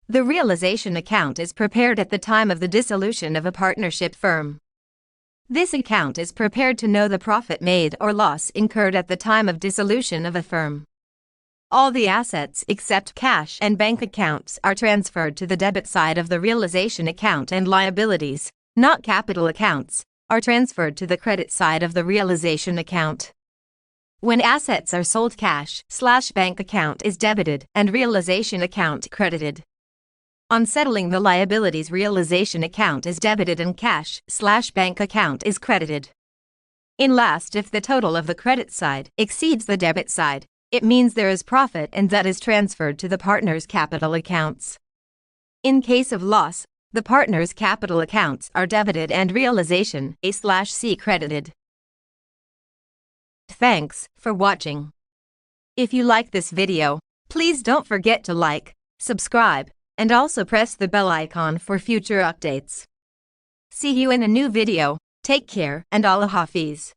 The realization account is prepared at the time of the dissolution of a partnership firm. This account is prepared to know the profit made or loss incurred at the time of dissolution of a firm. All the assets except cash and bank accounts are transferred to the debit side of the realization account, and liabilities, not capital accounts, are transferred to the credit side of the realization account. When assets are sold, cash/bank account is debited and realization account credited. On settling the liabilities, realization account is debited and cash/bank account is credited. In last, if the total of the credit side exceeds the debit side, it means there is profit and that is transferred to the partner's capital accounts. In case of loss, the partner's capital accounts are debited and realization A/C credited. Thanks for watching. If you like this video, please don't forget to like, subscribe, and also press the bell icon for future updates. See you in a new video. Take care and Allah Hafiz.